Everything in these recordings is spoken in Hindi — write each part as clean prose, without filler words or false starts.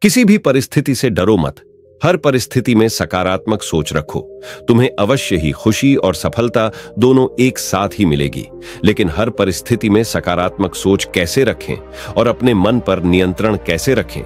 किसी भी परिस्थिति से डरो मत। हर परिस्थिति में सकारात्मक सोच रखो। तुम्हें अवश्य ही खुशी और सफलता दोनों एक साथ ही मिलेगी। लेकिन हर परिस्थिति में सकारात्मक सोच कैसे रखें और अपने मन पर नियंत्रण कैसे रखें,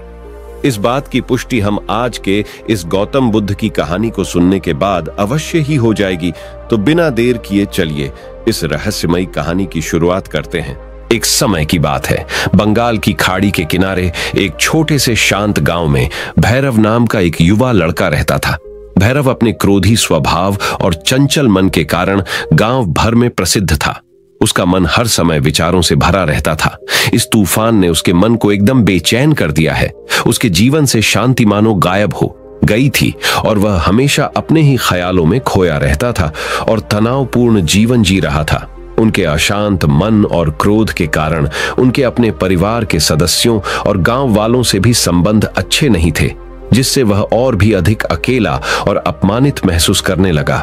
इस बात की पुष्टि हम आज के इस गौतम बुद्ध की कहानी को सुनने के बाद अवश्य ही हो जाएगी। तो बिना देर किए चलिए इस रहस्यमयी कहानी की शुरुआत करते हैं। एक समय की बात है, बंगाल की खाड़ी के किनारे एक छोटे से शांत गांव में भैरव नाम का एक युवा लड़का रहता था। भैरव अपने क्रोधी स्वभाव और चंचल मन के कारण गांव भर में प्रसिद्ध था। उसका मन हर समय विचारों से भरा रहता था। इस तूफान ने उसके मन को एकदम बेचैन कर दिया है। उसके जीवन से शांति मानो गायब हो गई थी और वह हमेशा अपने ही ख्यालों में खोया रहता था और तनावपूर्ण जीवन जी रहा था। उनके अशांत मन और क्रोध के कारण उनके अपने परिवार के सदस्यों और गांव वालों से भी संबंध अच्छे नहीं थे, जिससे वह और भी अधिक अकेला और अपमानित महसूस करने लगा।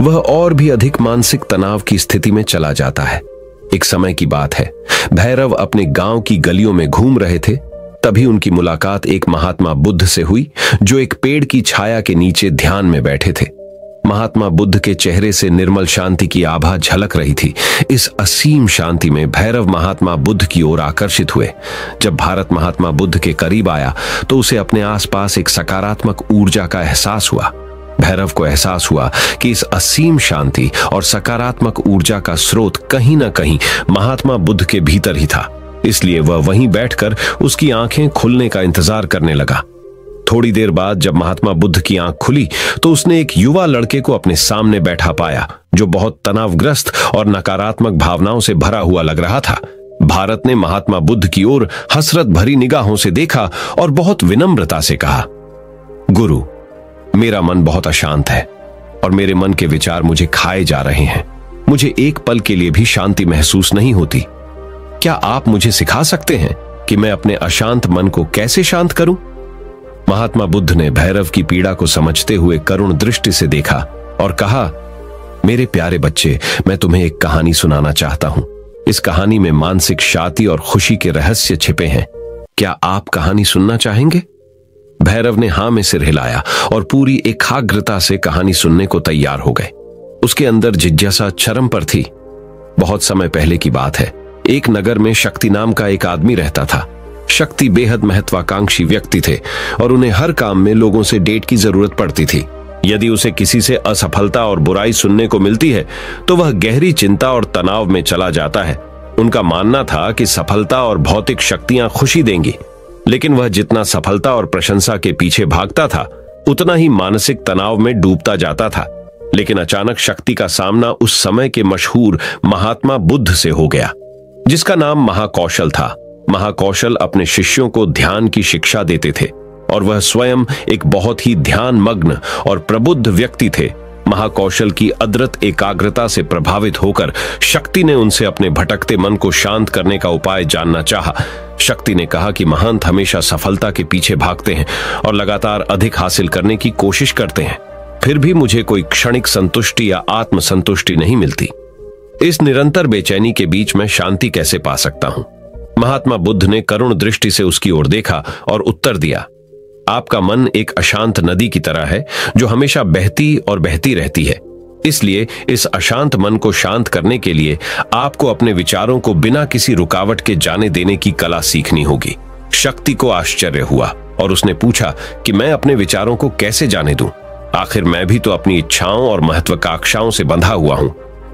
वह और भी अधिक मानसिक तनाव की स्थिति में चला जाता है। एक समय की बात है, भैरव अपने गांव की गलियों में घूम रहे थे। तभी उनकी मुलाकात एक महात्मा बुद्ध से हुई, जो एक पेड़ की छाया के नीचे ध्यान में बैठे थे। महात्मा बुद्ध के चेहरे से निर्मल शांति की आभा झलक रही थी। इस असीम शांति में भैरव महात्मा बुद्ध की ओर आकर्षित हुए। जब भारत महात्मा बुद्ध के करीब आया तो उसे अपने आसपास एक सकारात्मक ऊर्जा का एहसास हुआ। भैरव को एहसास हुआ कि इस असीम शांति और सकारात्मक ऊर्जा का स्रोत कहीं ना कहीं महात्मा बुद्ध के भीतर ही था। इसलिए वह वहीं बैठकर उसकी आंखें खुलने का इंतजार करने लगा। थोड़ी देर बाद जब महात्मा बुद्ध की आंख खुली तो उसने एक युवा लड़के को अपने सामने बैठा पाया, जो बहुत तनावग्रस्त और नकारात्मक भावनाओं से भरा हुआ लग रहा था। भारत ने महात्मा बुद्ध की ओर हसरत भरी निगाहों से देखा और बहुत विनम्रता से कहा, गुरु, मेरा मन बहुत अशांत है और मेरे मन के विचार मुझे खाए जा रहे हैं। मुझे एक पल के लिए भी शांति महसूस नहीं होती। क्या आप मुझे सिखा सकते हैं कि मैं अपने अशांत मन को कैसे शांत करूं? महात्मा बुद्ध ने भैरव की पीड़ा को समझते हुए करुण दृष्टि से देखा और कहा, मेरे प्यारे बच्चे, मैं तुम्हें एक कहानी सुनाना चाहता हूं। इस कहानी में मानसिक शांति और खुशी के रहस्य छिपे हैं। क्या आप कहानी सुनना चाहेंगे? भैरव ने हां में सिर हिलाया और पूरी एकाग्रता से कहानी सुनने को तैयार हो गए। उसके अंदर जिज्ञासा चरम पर थी। बहुत समय पहले की बात है, एक नगर में शक्ति नाम का एक आदमी रहता था। शक्ति बेहद महत्वाकांक्षी व्यक्ति थे और उन्हें हर काम में लोगों से डेट की जरूरत पड़ती थी। यदि उसे किसी से असफलता और बुराई सुनने को मिलती है तो वह गहरी चिंता और तनाव में चला जाता है। उनका मानना था कि सफलता और भौतिक शक्तियां खुशी देंगी, लेकिन वह जितना सफलता और प्रशंसा के पीछे भागता था उतना ही मानसिक तनाव में डूबता जाता था। लेकिन अचानक शक्ति का सामना उस समय के मशहूर महात्मा बुद्ध से हो गया, जिसका नाम महाकौशल था। महाकौशल अपने शिष्यों को ध्यान की शिक्षा देते थे और वह स्वयं एक बहुत ही ध्यान मग्न और प्रबुद्ध व्यक्ति थे। महाकौशल की अद्भुत एकाग्रता से प्रभावित होकर शक्ति ने उनसे अपने भटकते मन को शांत करने का उपाय जानना चाहा। शक्ति ने कहा कि महंत हमेशा सफलता के पीछे भागते हैं और लगातार अधिक हासिल करने की कोशिश करते हैं, फिर भी मुझे कोई क्षणिक संतुष्टि या आत्मसंतुष्टि नहीं मिलती। इस निरंतर बेचैनी के बीच मैं शांति कैसे पा सकता हूं? महात्मा बुद्ध ने करुण दृष्टि से उसकी ओर देखा और उत्तर दिया, आपका मन एक अशांत नदी की तरह है जो हमेशा बहती और बहती रहती है। इसलिए इस अशांत मन को शांत करने के लिए आपको अपने विचारों को बिना किसी रुकावट के जाने देने की कला सीखनी होगी। शक्ति को आश्चर्य हुआ और उसने पूछा कि मैं अपने विचारों को कैसे जाने दूं? आखिर मैं भी तो अपनी इच्छाओं और महत्वाकांक्षाओं से बंधा हुआ हूं।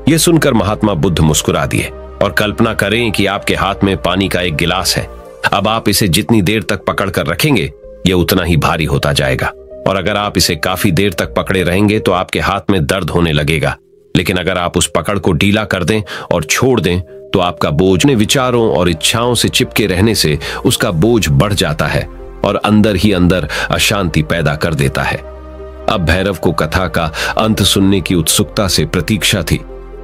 यह सुनकर महात्मा बुद्ध मुस्कुरा दिए और कल्पना करें कि आपके हाथ में पानी का एक गिलास है। अब आप इसे जितनी देर तक पकड़ कर रखेंगे यह उतना ही भारी होता जाएगा, और अगर आप इसे काफी देर तक पकड़े रहेंगे तो आपके हाथ में दर्द होने लगेगा। लेकिन अगर आप उस पकड़ को ढीला कर दें और छोड़ दें तो आपका बोझ अपने विचारों और इच्छाओं से चिपके रहने से उसका बोझ बढ़ जाता है और अंदर ही अंदर अशांति पैदा कर देता है। अब भैरव को कथा का अंत सुनने की उत्सुकता से प्रतीक्षा थी।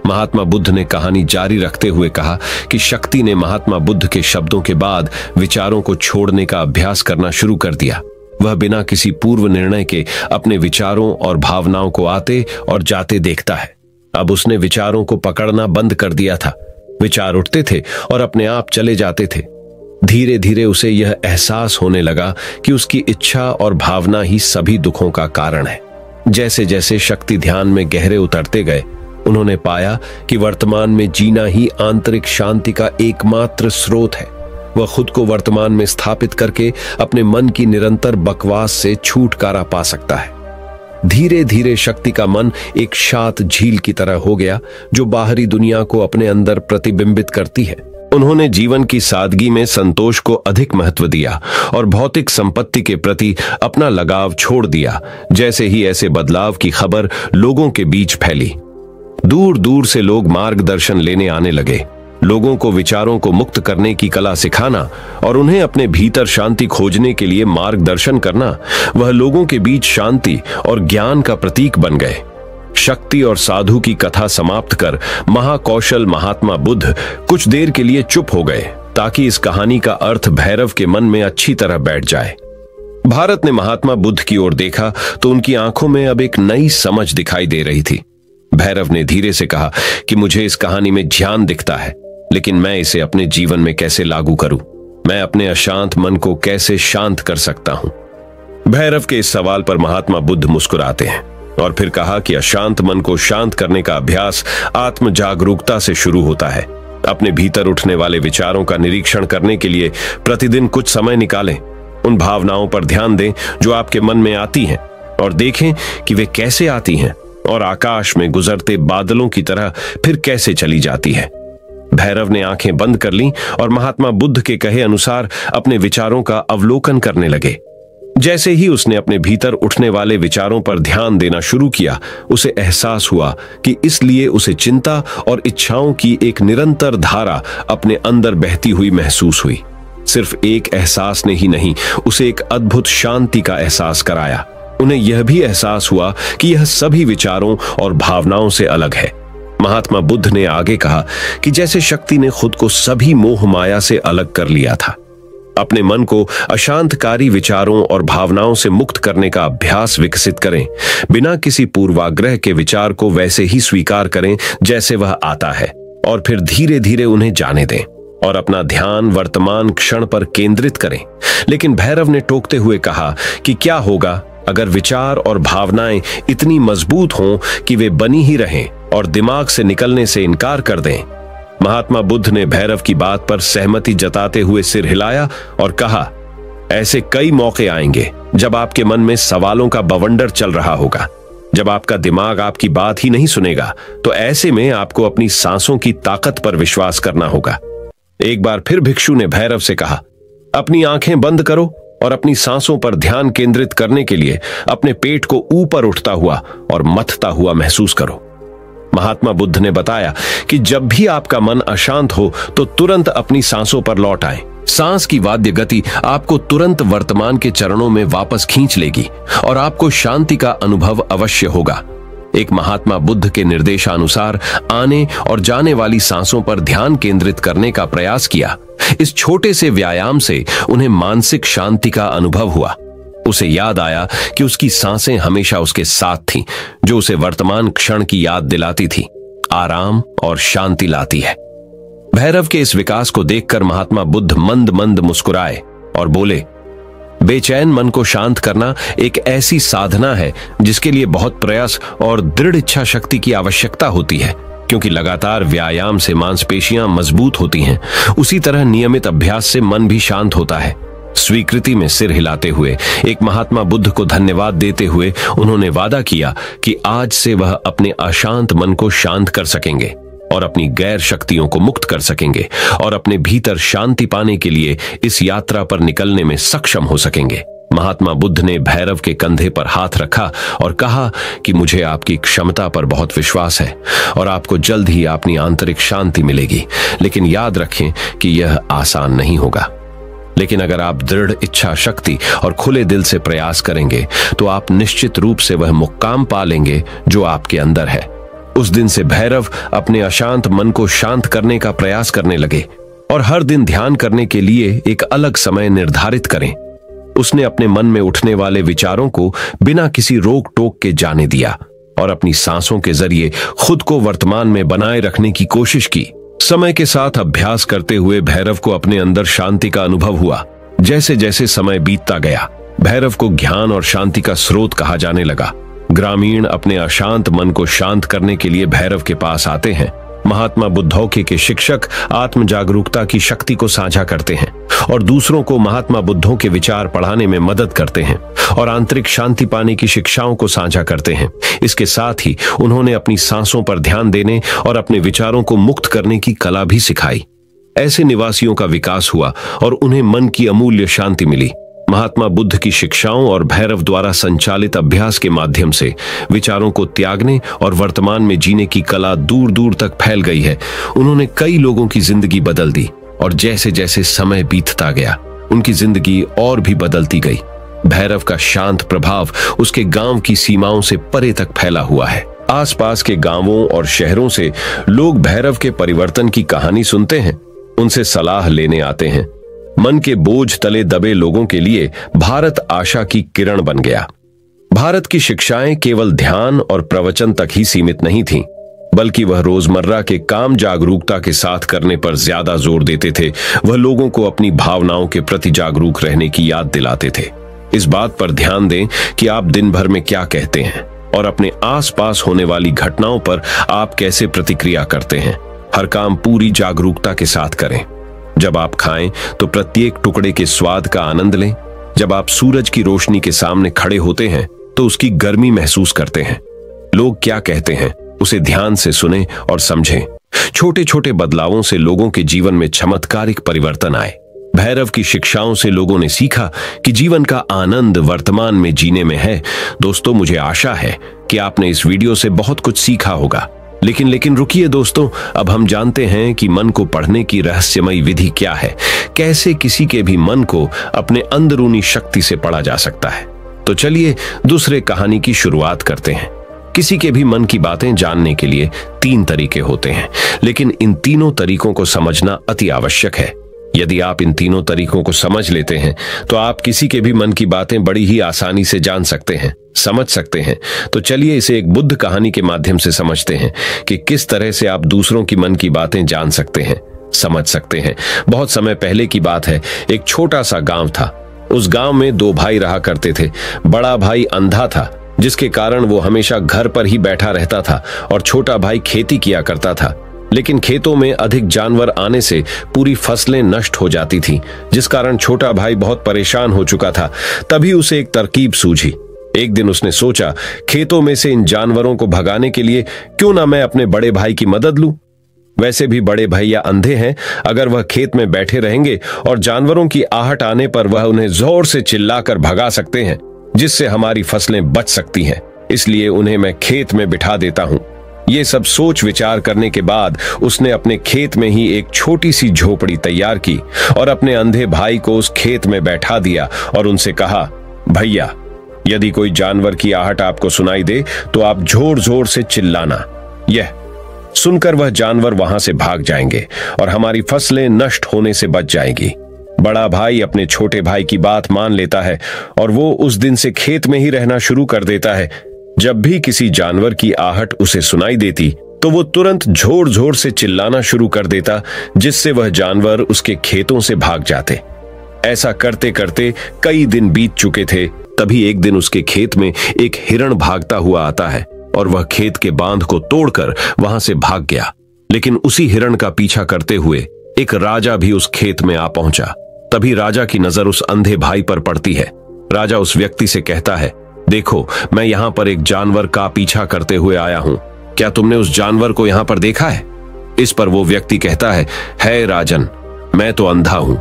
महात्मा बुद्ध ने कहानी जारी रखते हुए कहा कि शक्ति ने महात्मा बुद्ध के शब्दों के बाद विचारों को छोड़ने का अभ्यास करना शुरू कर दिया। वह बिना किसी पूर्व निर्णय के अपने विचारों और भावनाओं को आते और जाते देखता है। अब उसने विचारों को पकड़ना बंद कर दिया था। विचार उठते थे और अपने आप चले जाते थे। धीरे धीरे उसे यह एहसास होने लगा कि उसकी इच्छा और भावना ही सभी दुखों का कारण है। जैसे जैसे शक्ति ध्यान में गहरे उतरते गए, उन्होंने पाया कि वर्तमान में जीना ही आंतरिक शांति का एकमात्र स्रोत है। वह खुद को वर्तमान में स्थापित करके अपने मन की निरंतर बकवास से छुटकारा पा सकता है। धीरे धीरे शक्ति का मन एक शांत झील की तरह हो गया, जो बाहरी दुनिया को अपने अंदर प्रतिबिंबित करती है। उन्होंने जीवन की सादगी में संतोष को अधिक महत्व दिया और भौतिक संपत्ति के प्रति अपना लगाव छोड़ दिया। जैसे ही ऐसे बदलाव की खबर लोगों के बीच फैली, दूर दूर से लोग मार्गदर्शन लेने आने लगे। लोगों को विचारों को मुक्त करने की कला सिखाना और उन्हें अपने भीतर शांति खोजने के लिए मार्गदर्शन करना, वह लोगों के बीच शांति और ज्ञान का प्रतीक बन गए। शक्ति और साधु की कथा समाप्त कर महाकौशल महात्मा बुद्ध कुछ देर के लिए चुप हो गए, ताकि इस कहानी का अर्थ भैरव के मन में अच्छी तरह बैठ जाए। भारत ने महात्मा बुद्ध की ओर देखा तो उनकी आंखों में अब एक नई समझ दिखाई दे रही थी। भैरव ने धीरे से कहा कि मुझे इस कहानी में ज्ञान दिखता है, लेकिन मैं इसे अपने जीवन में कैसे लागू करूं? मैं अपने अशांत मन को कैसे शांत कर सकता हूं? भैरव के इस सवाल पर महात्मा बुद्ध मुस्कुराते हैं और फिर कहा कि अशांत मन को शांत करने का अभ्यास आत्म जागरूकता से शुरू होता है। अपने भीतर उठने वाले विचारों का निरीक्षण करने के लिए प्रतिदिन कुछ समय निकालें। उन भावनाओं पर ध्यान दें जो आपके मन में आती हैं और देखें कि वे कैसे आती हैं और आकाश में गुजरते बादलों की तरह फिर कैसे चली जाती है। भैरव ने आंखें बंद कर लीं और महात्मा बुद्ध के कहे अनुसार अपने विचारों का अवलोकन करने लगे। जैसे ही उसने अपने भीतर उठने वाले विचारों पर ध्यान देना शुरू किया, उसे एहसास हुआ कि इसलिए उसे चिंता और इच्छाओं की एक निरंतर धारा अपने अंदर बहती हुई महसूस हुई। सिर्फ एक एहसास ने ही नहीं, उसे एक अद्भुत शांति का एहसास कराया। उन्हें यह भी एहसास हुआ कि यह सभी विचारों और भावनाओं से अलग है। महात्मा बुद्ध ने आगे कहा कि जैसे शक्ति ने खुद को सभी मोह माया से अलग कर लिया था, अपने मन को अशांतकारी विचारों और भावनाओं से मुक्त करने का अभ्यास विकसित करें। बिना किसी पूर्वाग्रह के विचार को वैसे ही स्वीकार करें जैसे वह आता है, और फिर धीरे धीरे उन्हें जाने दें और अपना ध्यान वर्तमान क्षण पर केंद्रित करें। लेकिन भैरव ने टोकते हुए कहा कि क्या होगा अगर विचार और भावनाएं इतनी मजबूत हों कि वे बनी ही रहें और दिमाग से निकलने से इनकार कर दें। महात्मा बुद्ध ने भैरव की बात पर सहमति जताते हुए सिर हिलाया और कहा, ऐसे कई मौके आएंगे जब आपके मन में सवालों का बवंडर चल रहा होगा, जब आपका दिमाग आपकी बात ही नहीं सुनेगा। तो ऐसे में आपको अपनी सांसों की ताकत पर विश्वास करना होगा। एक बार फिर भिक्षु ने भैरव से कहा, अपनी आंखें बंद करो और अपनी सांसों पर ध्यान केंद्रित करने के लिए अपने पेट को ऊपर उठता हुआ और मथता हुआ महसूस करो। महात्मा बुद्ध ने बताया कि जब भी आपका मन अशांत हो तो तुरंत अपनी सांसों पर लौट आए। सांस की वाद्य गति आपको तुरंत वर्तमान के चरणों में वापस खींच लेगी और आपको शांति का अनुभव अवश्य होगा। एक महात्मा बुद्ध के निर्देशानुसार आने और जाने वाली सांसों पर ध्यान केंद्रित करने का प्रयास किया। इस छोटे से व्यायाम से उन्हें मानसिक शांति का अनुभव हुआ। उसे याद आया कि उसकी सांसें हमेशा उसके साथ थीं, जो उसे वर्तमान क्षण की याद दिलाती थी, आराम और शांति लाती है। भैरव के इस विकास को देखकर महात्मा बुद्ध मंद मंद मुस्कुराए और बोले, बेचैन मन को शांत करना एक ऐसी साधना है जिसके लिए बहुत प्रयास और दृढ़ इच्छा शक्ति की आवश्यकता होती है। क्योंकि लगातार व्यायाम से मांसपेशियां मजबूत होती हैं, उसी तरह नियमित अभ्यास से मन भी शांत होता है। स्वीकृति में सिर हिलाते हुए एक महात्मा बुद्ध को धन्यवाद देते हुए उन्होंने वादा किया कि आज से वह अपने अशांत मन को शांत कर सकेंगे और अपनी गैर शक्तियों को मुक्त कर सकेंगे और अपने भीतर शांति पाने के लिए इस यात्रा पर निकलने में सक्षम हो सकेंगे। महात्मा बुद्ध ने भैरव के कंधे पर हाथ रखा और कहा कि मुझे आपकी क्षमता पर बहुत विश्वास है और आपको जल्द ही अपनी आंतरिक शांति मिलेगी। लेकिन याद रखें कि यह आसान नहीं होगा। लेकिन अगर आप दृढ़ इच्छा शक्ति और खुले दिल से प्रयास करेंगे तो आप निश्चित रूप से वह मुक्काम पा लेंगे जो आपके अंदर है। उस दिन से भैरव अपने अशांत मन को शांत करने का प्रयास करने लगे और हर दिन ध्यान करने के लिए एक अलग समय निर्धारित करें। उसने अपने मन में उठने वाले विचारों को बिना किसी रोक टोक के जाने दिया और अपनी सांसों के जरिए खुद को वर्तमान में बनाए रखने की कोशिश की। समय के साथ अभ्यास करते हुए भैरव को अपने अंदर शांति का अनुभव हुआ। जैसे जैसे समय बीतता गया, भैरव को ज्ञान और शांति का स्रोत कहा जाने लगा। ग्रामीण अपने अशांत मन को शांत करने के लिए भैरव के पास आते हैं। महात्मा बुद्धौके के शिक्षक आत्म जागरूकता की शक्ति को साझा करते हैं और दूसरों को महात्मा बुद्धों के विचार पढ़ाने में मदद करते हैं और आंतरिक शांति पाने की शिक्षाओं को साझा करते हैं। इसके साथ ही उन्होंने अपनी सांसों पर ध्यान देने और अपने विचारों को मुक्त करने की कला भी सिखाई। ऐसे निवासियों का विकास हुआ और उन्हें मन की अमूल्य शांति मिली। महात्मा बुद्ध की शिक्षाओं और भैरव द्वारा संचालित अभ्यास के माध्यम से विचारों को त्यागने और वर्तमान में जीने की कला दूर दूर तक फैल गई है। उन्होंने कई लोगों की जिंदगी बदल दी और जैसे जैसे समय बीतता गया, उनकी जिंदगी और भी बदलती गई। भैरव का शांत प्रभाव उसके गांव की सीमाओं से परे तक फैला हुआ है। आसपास के गांवों और शहरों से लोग भैरव के परिवर्तन की कहानी सुनते हैं, उनसे सलाह लेने आते हैं। मन के बोझ तले दबे लोगों के लिए भारत आशा की किरण बन गया। भारत की शिक्षाएं केवल ध्यान और प्रवचन तक ही सीमित नहीं थीं, बल्कि वह रोजमर्रा के काम जागरूकता के साथ करने पर ज्यादा जोर देते थे। वह लोगों को अपनी भावनाओं के प्रति जागरूक रहने की याद दिलाते थे। इस बात पर ध्यान दें कि आप दिन भर में क्या कहते हैं और अपने आसपास होने वाली घटनाओं पर आप कैसे प्रतिक्रिया करते हैं। हर काम पूरी जागरूकता के साथ करें। जब आप खाएं तो प्रत्येक टुकड़े के स्वाद का आनंद लें। जब आप सूरज की रोशनी के सामने खड़े होते हैं तो उसकी गर्मी महसूस करते हैं। लोग क्या कहते हैं उसे ध्यान से सुनें और समझें। छोटे छोटे बदलावों से लोगों के जीवन में चमत्कारिक परिवर्तन आए। भैरव की शिक्षाओं से लोगों ने सीखा कि जीवन का आनंद वर्तमान में जीने में है। दोस्तों, मुझे आशा है कि आपने इस वीडियो से बहुत कुछ सीखा होगा। लेकिन रुकिए दोस्तों, अब हम जानते हैं कि मन को पढ़ने की रहस्यमयी विधि क्या है। कैसे किसी के भी मन को अपने अंदरूनी शक्ति से पढ़ा जा सकता है। तो चलिए दूसरे कहानी की शुरुआत करते हैं। किसी के भी मन की बातें जानने के लिए 3 तरीके होते हैं, लेकिन इन तीनों तरीकों को समझना अति आवश्यक है। यदि आप इन तीनों तरीकों को समझ लेते हैं तो आप किसी के भी मन की बातें बड़ी ही आसानी से जान सकते हैं, समझ सकते हैं। तो चलिए इसे एक बुद्ध कहानी के माध्यम से समझते हैं कि किस तरह से आप दूसरों की मन की बातें जान सकते हैं, समझ सकते हैं। बहुत समय पहले की बात है। एक छोटा सा गांव था। उस गांव में 2 भाई रहा करते थे। बड़ा भाई अंधा था, जिसके कारण वो हमेशा घर पर ही बैठा रहता था और छोटा भाई खेती किया करता था। लेकिन खेतों में अधिक जानवर आने से पूरी फसलें नष्ट हो जाती थीं, जिस कारण छोटा भाई बहुत परेशान हो चुका था। तभी उसे एक तरकीब सूझी। एक दिन उसने सोचा, खेतों में से इन जानवरों को भगाने के लिए क्यों ना मैं अपने बड़े भाई की मदद लूं। वैसे भी बड़े भैया अंधे हैं। अगर वह खेत में बैठे रहेंगे और जानवरों की आहट आने पर वह उन्हें जोर से चिल्लाकर भगा सकते हैं, जिससे हमारी फसलें बच सकती हैं। इसलिए उन्हें मैं खेत में बिठा देता हूं। ये सब सोच विचार करने के बाद उसने अपने खेत में ही एक छोटी सी झोपड़ी तैयार की और अपने अंधे भाई को उस खेत में बैठा दिया और उनसे कहा, भैया, यदि कोई जानवर की आहट आपको सुनाई दे तो आप जोर जोर से चिल्लाना। यह सुनकर वह जानवर वहां से भाग जाएंगे और हमारी फसलें नष्ट होने से बच जाएंगी। बड़ा भाई अपने छोटे भाई की बात मान लेता है और वो उस दिन से खेत में ही रहना शुरू कर देता है। जब भी किसी जानवर की आहट उसे सुनाई देती तो वो तुरंत जोर जोर से चिल्लाना शुरू कर देता, जिससे वह जानवर उसके खेतों से भाग जाते। ऐसा करते करते कई दिन बीत चुके थे। तभी एक दिन उसके खेत में एक हिरण भागता हुआ आता है और वह खेत के बांध को तोड़कर वहां से भाग गया। लेकिन उसी हिरण का पीछा करते हुए एक राजा भी उस खेत में आ पहुंचा। तभी राजा की नजर उस अंधे भाई पर पड़ती है। राजा उस व्यक्ति से कहता है, देखो, मैं यहाँ पर एक जानवर का पीछा करते हुए आया हूँ। क्या तुमने उस जानवर को यहाँ पर देखा है? इस पर वो व्यक्ति कहता है राजन, मैं तो अंधा हूँ।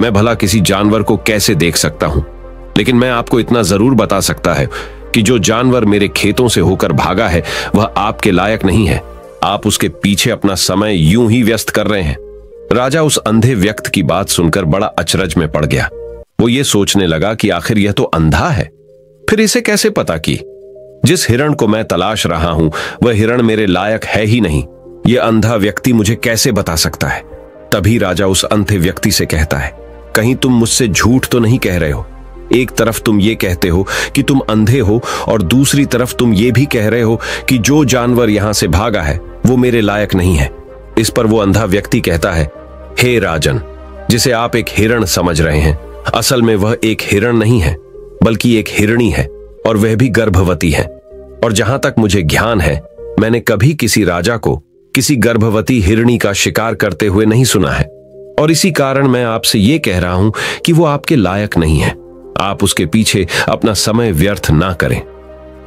मैं भला किसी जानवर को कैसे देख सकता हूँ? लेकिन मैं आपको इतना जरूर बता सकता है कि जो जानवर मेरे खेतों से होकर भागा है वह आपके लायक नहीं है। आप उसके पीछे अपना समय यूं ही व्यस्त कर रहे हैं। राजा उस अंधे व्यक्ति की बात सुनकर बड़ा अचरज में पड़ गया। वो ये सोचने लगा कि आखिर यह तो अंधा है, फिर इसे कैसे पता कि जिस हिरण को मैं तलाश रहा हूं वह हिरण मेरे लायक है ही नहीं। यह अंधा व्यक्ति मुझे कैसे बता सकता है? तभी राजा उस अंधे व्यक्ति से कहता है, कहीं तुम मुझसे झूठ तो नहीं कह रहे हो? एक तरफ तुम ये कहते हो कि तुम अंधे हो और दूसरी तरफ तुम ये भी कह रहे हो कि जो जानवर यहां से भागा है वो मेरे लायक नहीं है। इस पर वो अंधा व्यक्ति कहता है, हे राजन, जिसे आप एक हिरण समझ रहे हैं, असल में वह एक हिरण नहीं है, बल्कि एक हिरणी है, और वह भी गर्भवती है। और जहां तक मुझे ज्ञान है, मैंने कभी किसी राजा को किसी गर्भवती हिरणी का शिकार करते हुए नहीं सुना है, और इसी कारण मैं आपसे ये कह रहा हूं कि वो आपके लायक नहीं है। आप उसके पीछे अपना समय व्यर्थ ना करें।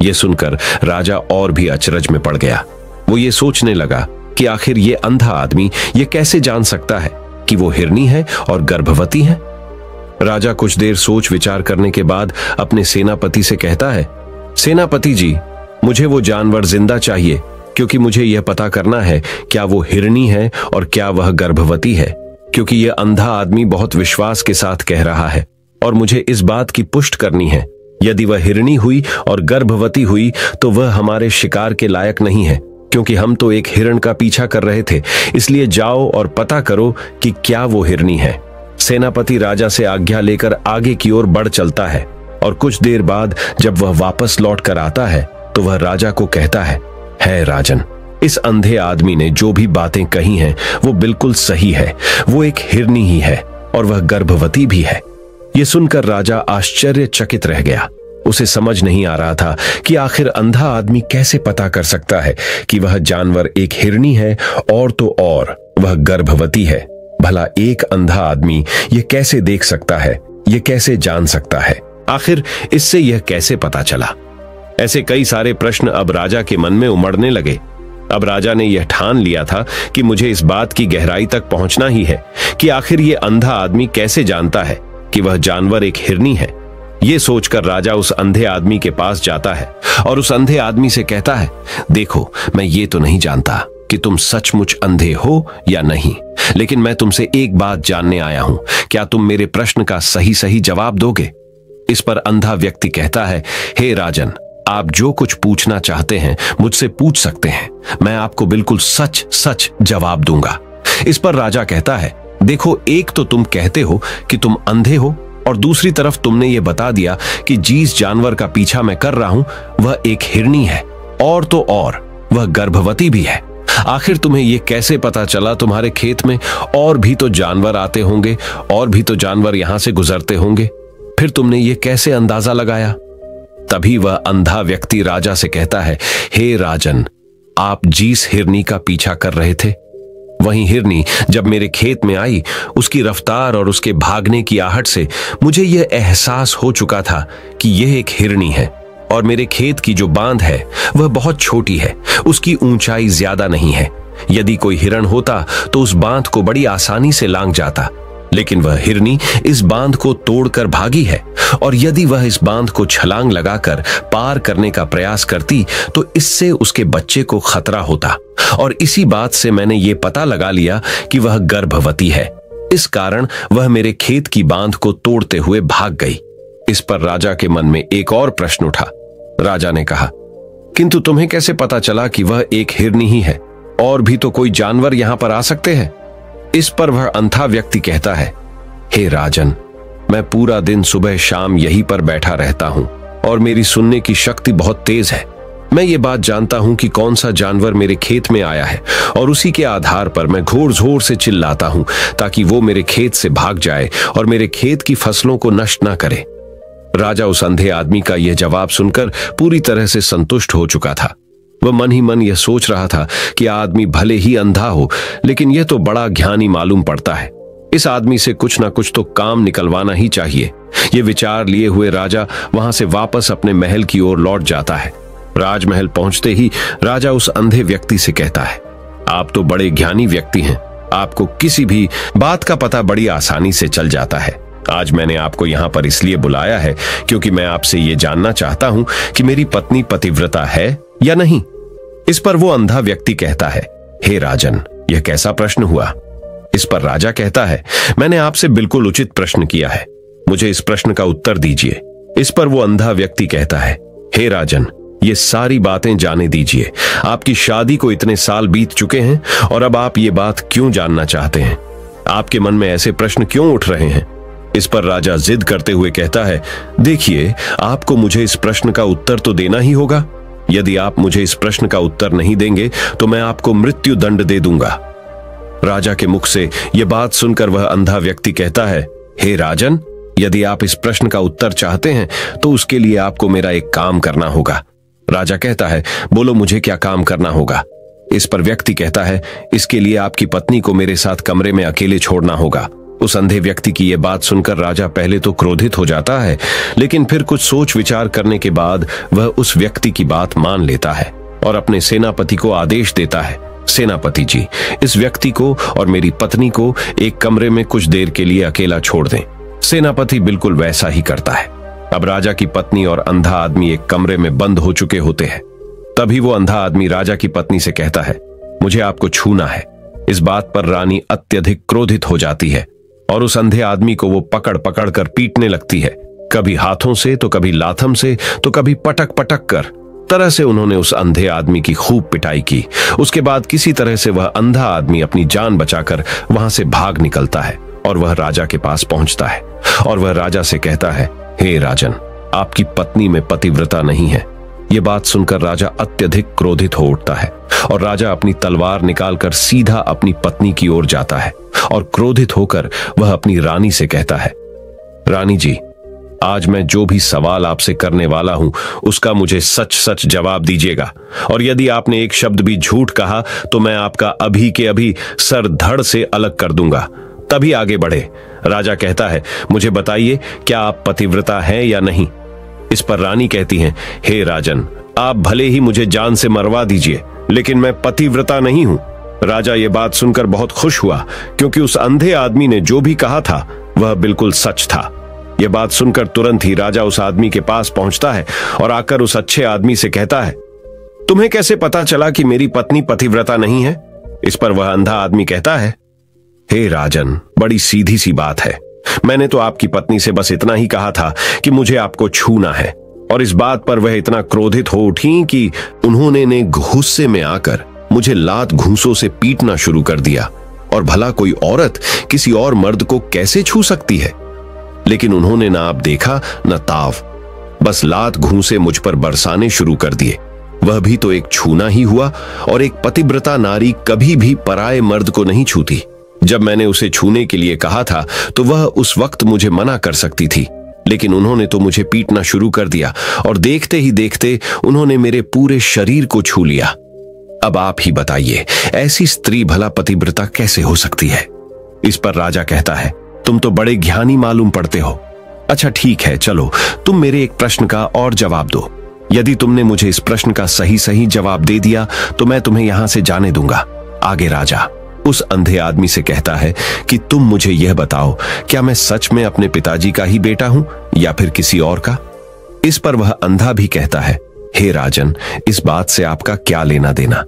यह सुनकर राजा और भी अचरज में पड़ गया। वो ये सोचने लगा कि आखिर ये अंधा आदमी ये कैसे जान सकता है कि वो हिरणी है और गर्भवती है। राजा कुछ देर सोच विचार करने के बाद अपने सेनापति से कहता है, सेनापति जी, मुझे वो जानवर जिंदा चाहिए, क्योंकि मुझे यह पता करना है क्या वो हिरणी है और क्या वह गर्भवती है, क्योंकि यह अंधा आदमी बहुत विश्वास के साथ कह रहा है और मुझे इस बात की पुष्टि करनी है। यदि वह हिरणी हुई और गर्भवती हुई तो वह हमारे शिकार के लायक नहीं है, क्योंकि हम तो एक हिरण का पीछा कर रहे थे। इसलिए जाओ और पता करो कि क्या वो हिरणी है। सेनापति राजा से आज्ञा लेकर आगे की ओर बढ़ चलता है, और कुछ देर बाद जब वह वापस लौट कर आता है तो वह राजा को कहता है राजन, इस अंधे आदमी ने जो भी बातें कही हैं वो बिल्कुल सही है। वो एक हिरणी ही है और वह गर्भवती भी है। ये सुनकर राजा आश्चर्यचकित रह गया। उसे समझ नहीं आ रहा था कि आखिर अंधा आदमी कैसे पता कर सकता है कि वह जानवर एक हिरणी है और तो और वह गर्भवती है। भला एक अंधा आदमी ये कैसे देख सकता है, ये कैसे जान सकता है? आखिर इससे यह कैसे पता चला? ऐसे कई सारे प्रश्न अब राजा के मन में उमड़ने लगे। अब राजा ने यह ठान लिया था कि मुझे इस बात की गहराई तक पहुंचना ही है कि आखिर ये अंधा आदमी कैसे जानता है कि वह जानवर एक हिरणी है। ये सोचकर राजा उस अंधे आदमी के पास जाता है और उस अंधे आदमी से कहता है, देखो, मैं ये तो नहीं जानता कि तुम सचमुच अंधे हो या नहीं, लेकिन मैं तुमसे एक बात जानने आया हूं। क्या तुम मेरे प्रश्न का सही सही जवाब दोगे? इस पर अंधा व्यक्ति कहता है, हे राजन, आप जो कुछ पूछना चाहते हैं मुझसे पूछ सकते हैं। मैं आपको बिल्कुल सच सच जवाब दूंगा। इस पर राजा कहता है, देखो, एक तो तुम कहते हो कि तुम अंधे हो, और दूसरी तरफ तुमने ये बता दिया कि जिस जानवर का पीछा मैं कर रहा हूं वह एक हिरणी है, और तो और वह गर्भवती भी है। आखिर तुम्हें यह कैसे पता चला? तुम्हारे खेत में और भी तो जानवर आते होंगे, और भी तो जानवर यहां से गुजरते होंगे, फिर तुमने ये कैसे अंदाजा लगाया? तभी वह अंधा व्यक्ति राजा से कहता है, हे राजन, आप जिस हिरनी का पीछा कर रहे थे, वही हिरनी जब मेरे खेत में आई, उसकी रफ्तार और उसके भागने की आहट से मुझे यह एहसास हो चुका था कि यह एक हिरनी है, और मेरे खेत की जो बांध है वह बहुत छोटी है, उसकी ऊंचाई ज्यादा नहीं है। यदि कोई हिरण होता तो उस बांध को बड़ी आसानी से लांघ जाता, लेकिन वह हिरनी इस बांध को तोड़कर भागी है, और यदि वह इस बांध को छलांग लगाकर पार करने का प्रयास करती तो इससे उसके बच्चे को खतरा होता, और इसी बात से मैंने ये पता लगा लिया कि वह गर्भवती है। इस कारण वह मेरे खेत की बांध को तोड़ते हुए भाग गई। इस पर राजा के मन में एक और प्रश्न उठा। राजा ने कहा, किंतु तुम्हें कैसे पता चला कि वह एक हिरनी ही है? और भी तो कोई जानवर यहां पर आ सकते हैं। इस पर वह अंधा व्यक्ति कहता है, हे राजन, मैं पूरा दिन सुबह शाम यहीं पर बैठा रहता हूं, और मेरी सुनने की शक्ति बहुत तेज है। मैं ये बात जानता हूं कि कौन सा जानवर मेरे खेत में आया है, और उसी के आधार पर मैं घोर जोर से चिल्लाता हूं ताकि वो मेरे खेत से भाग जाए और मेरे खेत की फसलों को नष्ट ना करे। राजा उस अंधे आदमी का यह जवाब सुनकर पूरी तरह से संतुष्ट हो चुका था। वह मन ही मन यह सोच रहा था कि आदमी भले ही अंधा हो, लेकिन यह तो बड़ा ज्ञानी मालूम पड़ता है। इस आदमी से कुछ ना कुछ तो काम निकलवाना ही चाहिए। ये विचार लिए हुए राजा वहां से वापस अपने महल की ओर लौट जाता है। राजमहल पहुंचते ही राजा उस अंधे व्यक्ति से कहता है, आप तो बड़े ज्ञानी व्यक्ति हैं, आपको किसी भी बात का पता बड़ी आसानी से चल जाता है। आज मैंने आपको यहाँ पर इसलिए बुलाया है क्योंकि मैं आपसे ये जानना चाहता हूँ कि मेरी पत्नी पतिव्रता है या नहीं। इस पर वो अंधा व्यक्ति कहता है, हे राजन, यह कैसा प्रश्न हुआ? इस पर राजा कहता है, मैंने आपसे बिल्कुल उचित प्रश्न किया है, मुझे इस प्रश्न का उत्तर दीजिए। इस पर वो अंधा व्यक्ति कहता है, हे राजन, ये सारी बातें जाने दीजिए। आपकी शादी को इतने साल बीत चुके हैं, और अब आप ये बात क्यों जानना चाहते हैं? आपके मन में ऐसे प्रश्न क्यों उठ रहे हैं? इस पर राजा जिद करते हुए कहता है, देखिए, आपको मुझे इस प्रश्न का उत्तर तो देना ही होगा। यदि आप मुझे इस प्रश्न का उत्तर नहीं देंगे तो मैं आपको मृत्यु दंड दे दूंगा। राजा के मुख से यह बात सुनकर वह अंधा व्यक्ति कहता है, हे राजन, यदि आप इस प्रश्न का उत्तर चाहते हैं तो उसके लिए आपको मेरा एक काम करना होगा। राजा कहता है, बोलो मुझे क्या काम करना होगा। इस पर व्यक्ति कहता है, इसके लिए आपकी पत्नी को मेरे साथ कमरे में अकेले छोड़ना होगा। उस अंधे व्यक्ति की यह बात सुनकर राजा पहले तो क्रोधित हो जाता है, लेकिन फिर कुछ सोच विचार करने के बाद वह उस व्यक्ति की बात मान लेता है और अपने सेनापति को आदेश देता है, सेनापति जी, इस व्यक्ति को और मेरी पत्नी को एक कमरे में कुछ देर के लिए अकेला छोड़ दें। सेनापति बिल्कुल वैसा ही करता है। अब राजा की पत्नी और अंधा आदमी एक कमरे में बंद हो चुके होते हैं। तभी वो अंधा आदमी राजा की पत्नी से कहता है, मुझे आपको छूना है। इस बात पर रानी अत्यधिक क्रोधित हो जाती है और उस अंधे आदमी को वो पकड़ पकड़ कर पीटने लगती है, कभी हाथों से तो कभी लाथम से तो कभी पटक पटक कर। तरह से उन्होंने उस अंधे आदमी की खूब पिटाई की। उसके बाद किसी तरह से वह अंधा आदमी अपनी जान बचाकर वहां से भाग निकलता है और वह राजा के पास पहुंचता है और वह राजा से कहता है, हे राजन, आपकी पत्नी में पतिव्रता नहीं है। यह बात सुनकर राजा अत्यधिक क्रोधित हो उठता है और राजा अपनी तलवार निकालकर सीधा अपनी पत्नी की ओर जाता है और क्रोधित होकर वह अपनी रानी से कहता है, रानी जी, आज मैं जो भी सवाल आपसे करने वाला हूं उसका मुझे सच सच जवाब दीजिएगा, और यदि आपने एक शब्द भी झूठ कहा तो मैं आपका अभी के अभी सर धड़ से अलग कर दूंगा, तभी आगे बढ़े। राजा कहता है, मुझे बताइए, क्या आप पतिव्रता हैं या नहीं। इस पर रानी कहती है, हे राजन, आप भले ही मुझे जान से मरवा दीजिए, लेकिन मैं पतिव्रता नहीं हूं। राजा ये बात सुनकर बहुत खुश हुआ, क्योंकि उस अंधे आदमी ने जो भी कहा था वह बिल्कुल सच था। यह बात सुनकर तुरंत ही राजा उस आदमी के पास पहुंचता है और आकर उस अच्छे आदमी से कहता है, तुम्हें कैसे पता चला कि मेरी पत्नी पतिव्रता नहीं है। इस पर वह अंधा आदमी कहता है, हे राजन, बड़ी सीधी सी बात है। मैंने तो आपकी पत्नी से बस इतना ही कहा था कि मुझे आपको छूना है, और इस बात पर वह इतना क्रोधित हो उठी कि उन्होंने गुस्से में आकर मुझे लात घूंसों से पीटना शुरू कर दिया। और भला कोई औरत किसी और मर्द को कैसे छू सकती है। लेकिन उन्होंने ना आप देखा न ताव, बस लात घूंसे मुझ पर बरसाने शुरू कर दिए। वह भी तो एक छूना ही हुआ, और एक पतिव्रता नारी कभी भी पराये मर्द को नहीं छूती। जब मैंने उसे छूने के लिए कहा था तो वह उस वक्त मुझे मना कर सकती थी, लेकिन उन्होंने तो मुझे पीटना शुरू कर दिया और देखते ही देखते उन्होंने मेरे पूरे शरीर को छू लिया। अब आप ही बताइए, ऐसी स्त्री भला पतिव्रता कैसे हो सकती है। इस पर राजा कहता है, तुम तो बड़े ज्ञानी मालूम पड़ते हो। अच्छा ठीक है, चलो तुम मेरे एक प्रश्न का और जवाब दो। यदि तुमने मुझे इस प्रश्न का सही सही जवाब दे दिया तो मैं तुम्हें यहां से जाने दूंगा। आगे राजा उस अंधे आदमी से कहता है कि तुम मुझे यह बताओ, क्या मैं सच में अपने पिताजी का ही बेटा हूं या फिर किसी और का। इस पर वह अंधा भी कहता है, हे राजन, इस बात से आपका क्या लेना देना।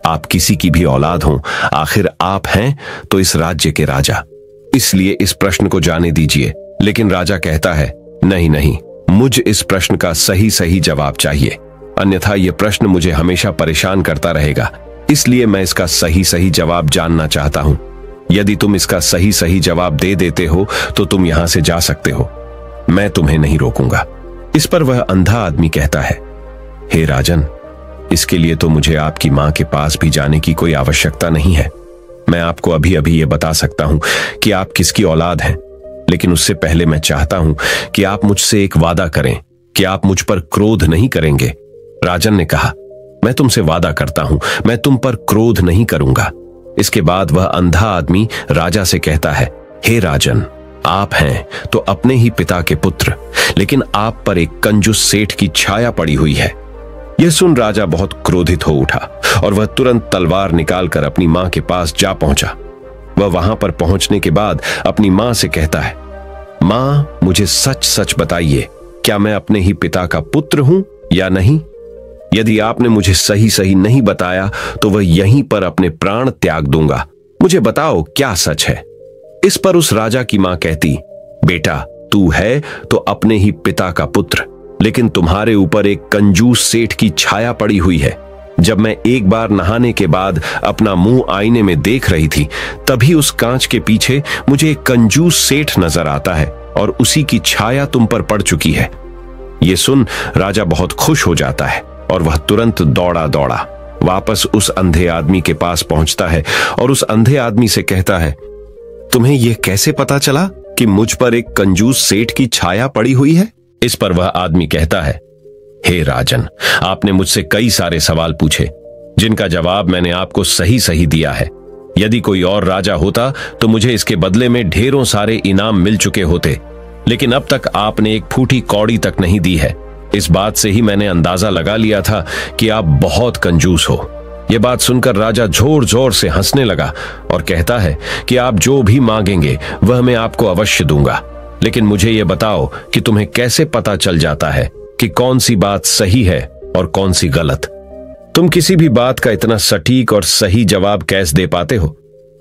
आप किसी की भी औलाद हों, आखिर आप हैं तो इस राज्य के राजा, इसलिए इस प्रश्न को जाने दीजिए। लेकिन राजा कहता है, नहीं नहीं, मुझ इस प्रश्न का सही सही जवाब चाहिए, अन्यथा यह प्रश्न मुझे हमेशा परेशान करता रहेगा। इसलिए मैं इसका सही सही जवाब जानना चाहता हूं। यदि तुम इसका सही सही जवाब दे देते हो तो तुम यहां से जा सकते हो, मैं तुम्हें नहीं रोकूंगा। इस पर वह अंधा आदमी कहता है, हे राजन, इसके लिए तो मुझे आपकी मां के पास भी जाने की कोई आवश्यकता नहीं है। मैं आपको अभी अभी ये बता सकता हूं कि आप किसकी औलाद हैं, लेकिन उससे पहले मैं चाहता हूं कि आप मुझसे एक वादा करें कि आप मुझ पर क्रोध नहीं करेंगे। राजन ने कहा, मैं तुमसे वादा करता हूं, मैं तुम पर क्रोध नहीं करूंगा। इसके बाद वह अंधा आदमी राजा से कहता है, हे राजन, आप हैं तो अपने ही पिता के पुत्र, लेकिन आप पर एक कंजूस सेठ की छाया पड़ी हुई है। यह सुन राजा बहुत क्रोधित हो उठा और वह तुरंत तलवार निकालकर अपनी मां के पास जा पहुंचा। वह वहां पर पहुंचने के बाद अपनी मां से कहता है, मां, मुझे सच सच बताइए, क्या मैं अपने ही पिता का पुत्र हूं या नहीं। यदि आपने मुझे सही सही नहीं बताया तो वह यहीं पर अपने प्राण त्याग दूंगा। मुझे बताओ क्या सच है। इस पर उस राजा की मां कहती, बेटा, तू है तो अपने ही पिता का पुत्र, लेकिन तुम्हारे ऊपर एक कंजूस सेठ की छाया पड़ी हुई है। जब मैं एक बार नहाने के बाद अपना मुंह आईने में देख रही थी, तभी उस कांच के पीछे मुझे एक कंजूस सेठ नजर आता है और उसी की छाया तुम पर पड़ चुकी है। यह सुन राजा बहुत खुश हो जाता है और वह तुरंत दौड़ा दौड़ा वापस उस अंधे आदमी के पास पहुंचता है और उस अंधे आदमी से कहता है, तुम्हें यह कैसे पता चला कि मुझ पर एक कंजूस सेठ की छाया पड़ी हुई है? इस पर वह आदमी कहता है, हे राजन, आपने मुझसे कई सारे सवाल पूछे जिनका जवाब मैंने आपको सही सही दिया है। यदि कोई और राजा होता तो मुझे इसके बदले में ढेरों सारे इनाम मिल चुके होते, लेकिन अब तक आपने एक फूटी कौड़ी तक नहीं दी है। इस बात से ही मैंने अंदाजा लगा लिया था कि आप बहुत कंजूस हो। यह बात सुनकर राजा जोर जोर से हंसने लगा और कहता है कि आप जो भी मांगेंगे वह मैं आपको अवश्य दूंगा, लेकिन मुझे यह बताओ कि तुम्हें कैसे पता चल जाता है कि कौन सी बात सही है और कौन सी गलत? तुम किसी भी बात का इतना सटीक और सही जवाब कैसे दे पाते हो?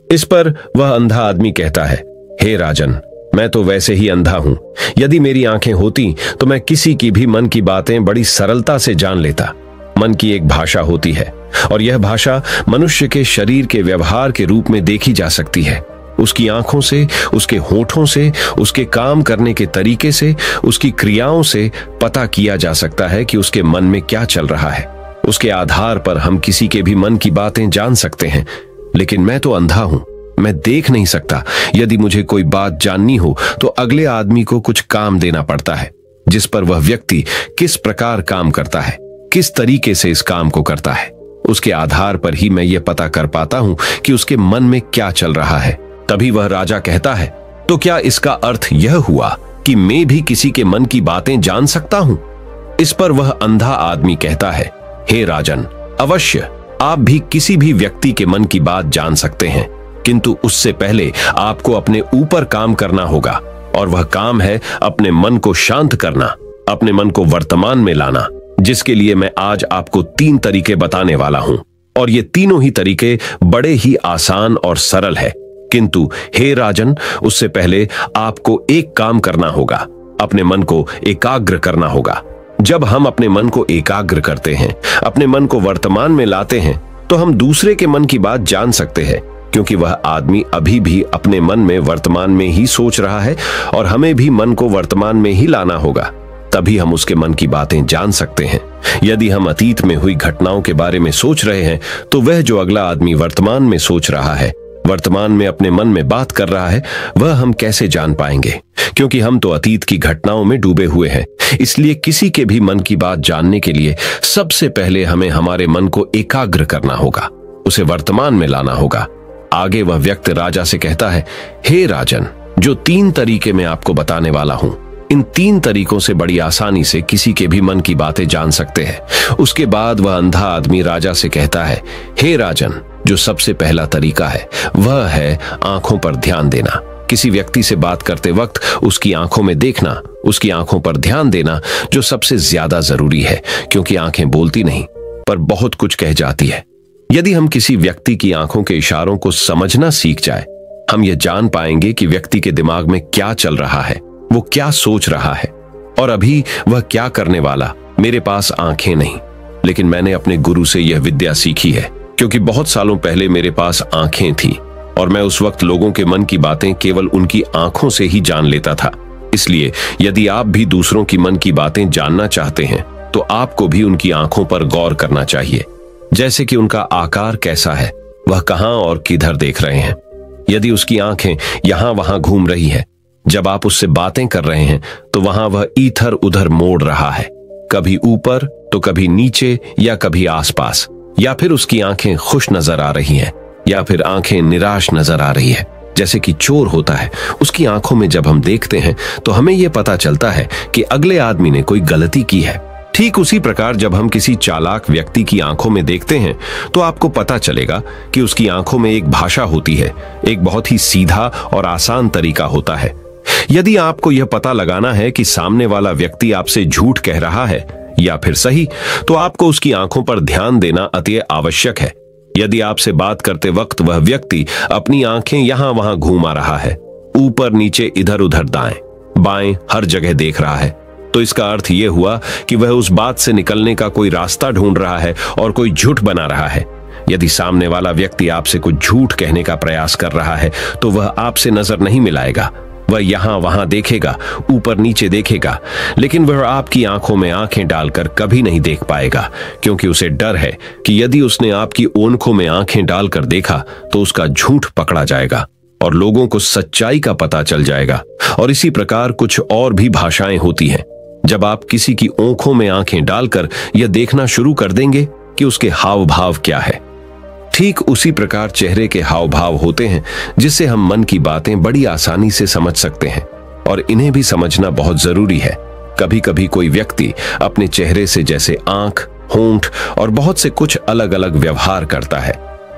इस पर वह अंधा आदमी कहता है, हे राजन, मैं तो वैसे ही अंधा हूं। यदि मेरी आंखें होती तो मैं किसी की भी मन की बातें बड़ी सरलता से जान लेता। मन की एक भाषा होती है और यह भाषा मनुष्य के शरीर के व्यवहार के रूप में देखी जा सकती है। उसकी आंखों से, उसके होठों से, उसके काम करने के तरीके से, उसकी क्रियाओं से पता किया जा सकता है कि उसके मन में क्या चल रहा है। उसके आधार पर हम किसी के भी मन की बातें जान सकते हैं। लेकिन मैं तो अंधा हूं, मैं देख नहीं सकता। यदि मुझे कोई बात जाननी हो तो अगले आदमी को कुछ काम देना पड़ता है, जिस पर वह व्यक्ति किस प्रकार काम करता है, किस तरीके से इस काम को करता है, उसके आधार पर ही मैं यह पता कर पाता हूं कि उसके मन में क्या चल रहा है। तभी वह राजा कहता है, तो क्या इसका अर्थ यह हुआ कि मैं भी किसी के मन की बातें जान सकता हूं? इस पर वह अंधा आदमी कहता है, हे राजन, अवश्य आप भी किसी भी व्यक्ति के मन की बात जान सकते हैं, किंतु उससे पहले आपको अपने ऊपर काम करना होगा, और वह काम है अपने मन को शांत करना, अपने मन को वर्तमान में लाना, जिसके लिए मैं आज आपको 3 तरीके बताने वाला हूं। और ये तीनों ही तरीके बड़े ही आसान और सरल है। किंतु हे राजन, उससे पहले आपको एक काम करना होगा, अपने मन को एकाग्र करना होगा। जब हम अपने मन को एकाग्र करते हैं, अपने मन को वर्तमान में लाते हैं, तो हम दूसरे के मन की बात जान सकते हैं, क्योंकि वह आदमी अभी भी अपने मन में वर्तमान में ही सोच रहा है और हमें भी मन को वर्तमान में ही लाना होगा। तभी हम उसके मन की बातें जान सकते हैं। यदि हम अतीत में हुई घटनाओं के बारे में सोच रहे हैं तो वह जो अगला आदमी वर्तमान में सोच रहा है, वर्तमान में अपने मन में बात कर रहा है, वह हम कैसे जान पाएंगे? क्योंकि हम तो अतीत की घटनाओं में डूबे हुए हैं। इसलिए किसी के भी मन की बात जानने के लिए सबसे पहले हमें हमारे मन को एकाग्र करना होगा, उसे वर्तमान में लाना होगा। आगे वह व्यक्ति राजा से कहता है, हे राजन, जो 3 तरीके मैं आपको बताने वाला हूं, इन 3 तरीकों से बड़ी आसानी से किसी के भी मन की बातें जान सकते हैं। उसके बाद वह अंधा आदमी राजा से कहता है, हे राजन, जो सबसे पहला तरीका है वह है आंखों पर ध्यान देना। किसी व्यक्ति से बात करते वक्त उसकी आंखों में देखना, उसकी आंखों पर ध्यान देना, जो सबसे ज्यादा जरूरी है, क्योंकि आंखें बोलती नहीं पर बहुत कुछ कह जाती है। यदि हम किसी व्यक्ति की आंखों के इशारों को समझना सीख जाए, हम ये जान पाएंगे कि व्यक्ति के दिमाग में क्या चल रहा है, वो क्या सोच रहा है और अभी वह क्या करने वाला। मेरे पास आंखें नहीं, लेकिन मैंने अपने गुरु से यह विद्या सीखी है, क्योंकि बहुत सालों पहले मेरे पास आंखें थी और मैं उस वक्त लोगों के मन की बातें केवल उनकी आंखों से ही जान लेता था। इसलिए यदि आप भी दूसरों की मन की बातें जानना चाहते हैं तो आपको भी उनकी आंखों पर गौर करना चाहिए, जैसे कि उनका आकार कैसा है, वह कहां और किधर देख रहे हैं। यदि उसकी आंखें यहां वहां घूम रही है, जब आप उससे बातें कर रहे हैं तो वहां वह इधर उधर मोड़ रहा है, कभी ऊपर तो कभी नीचे या कभी आसपास, या फिर उसकी आंखें खुश नजर आ रही हैं या फिर आंखें निराश नजर आ रही है, जैसे कि चोर होता है। उसकी आंखों में जब हम देखते हैं तो हमें यह पता चलता है कि अगले आदमी ने कोई गलती की है। ठीक उसी प्रकार जब हम किसी चालाक व्यक्ति की आंखों में देखते हैं तो आपको पता चलेगा कि उसकी आंखों में एक भाषा होती है, एक बहुत ही सीधा और आसान तरीका होता है। यदि आपको यह पता लगाना है कि सामने वाला व्यक्ति आपसे झूठ कह रहा है या फिर सही, तो आपको उसकी आंखों पर ध्यान देना अति आवश्यक है। यदि आपसे बात करते वक्त वह व्यक्ति अपनी आंखें यहां वहां घुमा रहा है, ऊपर नीचे इधर उधर दाएं बाएं हर जगह देख रहा है, तो इसका अर्थ यह हुआ कि वह उस बात से निकलने का कोई रास्ता ढूंढ रहा है और कोई झूठ बना रहा है। यदि सामने वाला व्यक्ति आपसे कुछ झूठ कहने का प्रयास कर रहा है तो वह आपसे नजर नहीं मिलाएगा, वह यहां वहां देखेगा, ऊपर नीचे देखेगा, लेकिन वह आपकी आंखों में आंखें डालकर कभी नहीं देख पाएगा, क्योंकि उसे डर है कि यदि उसने आपकी आंखों में आंखें डालकर देखा तो उसका झूठ पकड़ा जाएगा और लोगों को सच्चाई का पता चल जाएगा। और इसी प्रकार कुछ और भी भाषाएं होती हैं। जब आप किसी की आंखों में आंखें डालकर यह देखना शुरू कर देंगे कि उसके हाव भाव क्या है, ठीक उसी प्रकार चेहरे के हाव भाव होते हैं, जिससे हम मन की बातें बड़ी आसानी से समझ सकते हैं। और इन्हें भी समझना बहुत जरूरी है। कभी कभी कोई व्यक्ति अपने चेहरे से जैसे आंख, होंठ और बहुत से कुछ अलग अलग व्यवहार करता है।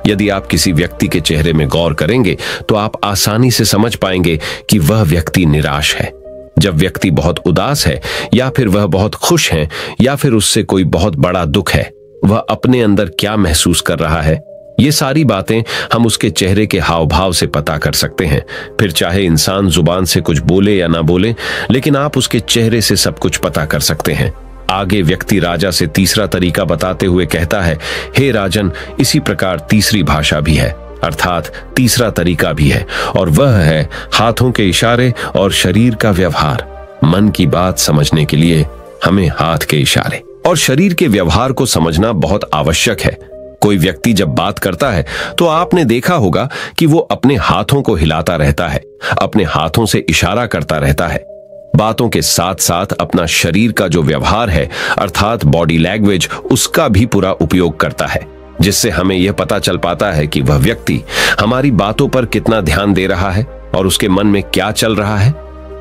यदि आप किसी व्यक्ति के चेहरे में गौर करेंगे तो आप आसानी से समझ पाएंगे कि वह व्यक्ति निराश है। जब व्यक्ति बहुत उदास है, या फिर वह बहुत खुश है, या फिर उससे कोई बहुत बड़ा दुख है, वह अपने अंदर क्या महसूस कर रहा है, ये सारी बातें हम उसके चेहरे के हाव भाव से पता कर सकते हैं। फिर चाहे इंसान जुबान से कुछ बोले या ना बोले, लेकिन आप उसके चेहरे से सब कुछ पता कर सकते हैं। आगे व्यक्ति राजा से तीसरा तरीका बताते हुए कहता है, हे राजन, इसी प्रकार तीसरी भाषा भी है, अर्थात तीसरा तरीका भी है, और वह है हाथों के इशारे और शरीर का व्यवहार। मन की बात समझने के लिए हमें हाथ के इशारे और शरीर के व्यवहार को समझना बहुत आवश्यक है। कोई व्यक्ति जब बात करता है तो आपने देखा होगा कि वो अपने हाथों को हिलाता रहता है, अपने हाथों से इशारा करता रहता है। बातों के साथ साथ अपना शरीर का जो व्यवहार है, अर्थात बॉडी लैंग्वेज, उसका भी पूरा उपयोग करता है, जिससे हमें यह पता चल पाता है कि वह व्यक्ति हमारी बातों पर कितना ध्यान दे रहा है और उसके मन में क्या चल रहा है।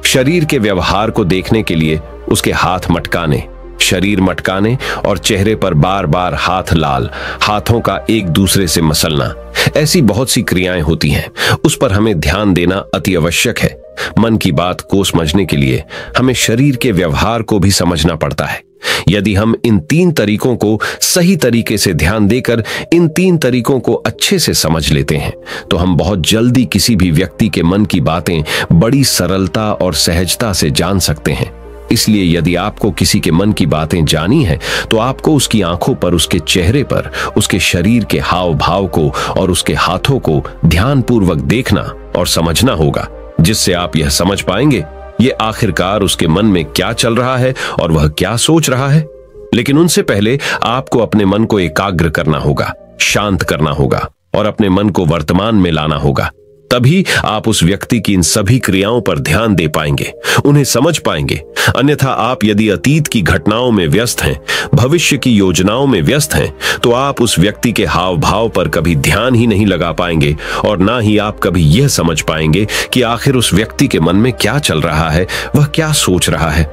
शरीर के व्यवहार को देखने के लिए उसके हाथ मटकाने, शरीर मटकाने और चेहरे पर बार बार हाथ लाल, हाथों का एक दूसरे से मसलना, ऐसी बहुत सी क्रियाएं होती हैं। उस पर हमें ध्यान देना अति आवश्यक है। मन की बात को समझने के लिए हमें शरीर के व्यवहार को भी समझना पड़ता है। यदि हम इन 3 तरीकों को सही तरीके से ध्यान देकर इन 3 तरीकों को अच्छे से समझ लेते हैं तो हम बहुत जल्दी किसी भी व्यक्ति के मन की बातें बड़ी सरलता और सहजता से जान सकते हैं। इसलिए यदि आपको किसी के मन की बातें जानी है तो आपको उसकी आंखों पर, उसके चेहरे पर, उसके शरीर के हाव भाव को और उसके हाथों को ध्यानपूर्वक देखना और समझना होगा, जिससे आप यह समझ पाएंगे ये आखिरकार उसके मन में क्या चल रहा है और वह क्या सोच रहा है। लेकिन उनसे पहले आपको अपने मन को एकाग्र करना होगा, शांत करना होगा और अपने मन को वर्तमान में लाना होगा। तभी आप उस व्यक्ति की इन सभी क्रियाओं पर ध्यान दे पाएंगे, उन्हें समझ पाएंगे। अन्यथा आप यदि अतीत की घटनाओं में व्यस्त हैं, भविष्य की योजनाओं में व्यस्त हैं, तो आप उस व्यक्ति के हाव भाव पर कभी ध्यान ही नहीं लगा पाएंगे और ना ही आप कभी यह समझ पाएंगे कि आखिर उस व्यक्ति के मन में क्या चल रहा है, वह क्या सोच रहा है।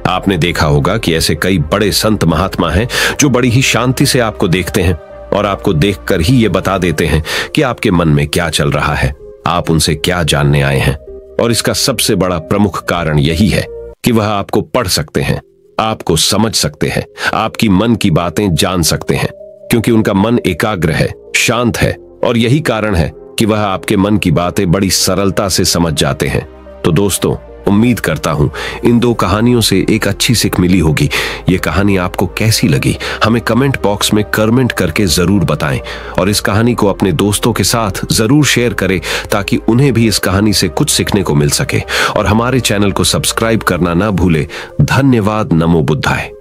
आपने देखा होगा कि ऐसे कई बड़े संत महात्मा हैं जो बड़ी ही शांति से आपको देखते हैं और आपको देखकर ही ये बता देते हैं कि आपके मन में क्या चल रहा है, आप उनसे क्या जानने आए हैं। और इसका सबसे बड़ा प्रमुख कारण यही है कि वह आपको पढ़ सकते हैं, आपको समझ सकते हैं, आपकी मन की बातें जान सकते हैं, क्योंकि उनका मन एकाग्र है, शांत है, और यही कारण है कि वह आपके मन की बातें बड़ी सरलता से समझ जाते हैं। तो दोस्तों, उम्मीद करता हूं इन 2 कहानियों से एक अच्छी सीख मिली होगी। ये कहानी आपको कैसी लगी हमें कमेंट बॉक्स में कमेंट करके जरूर बताएं और इस कहानी को अपने दोस्तों के साथ जरूर शेयर करें ताकि उन्हें भी इस कहानी से कुछ सीखने को मिल सके। और हमारे चैनल को सब्सक्राइब करना ना भूले। धन्यवाद। नमो बुद्धाय।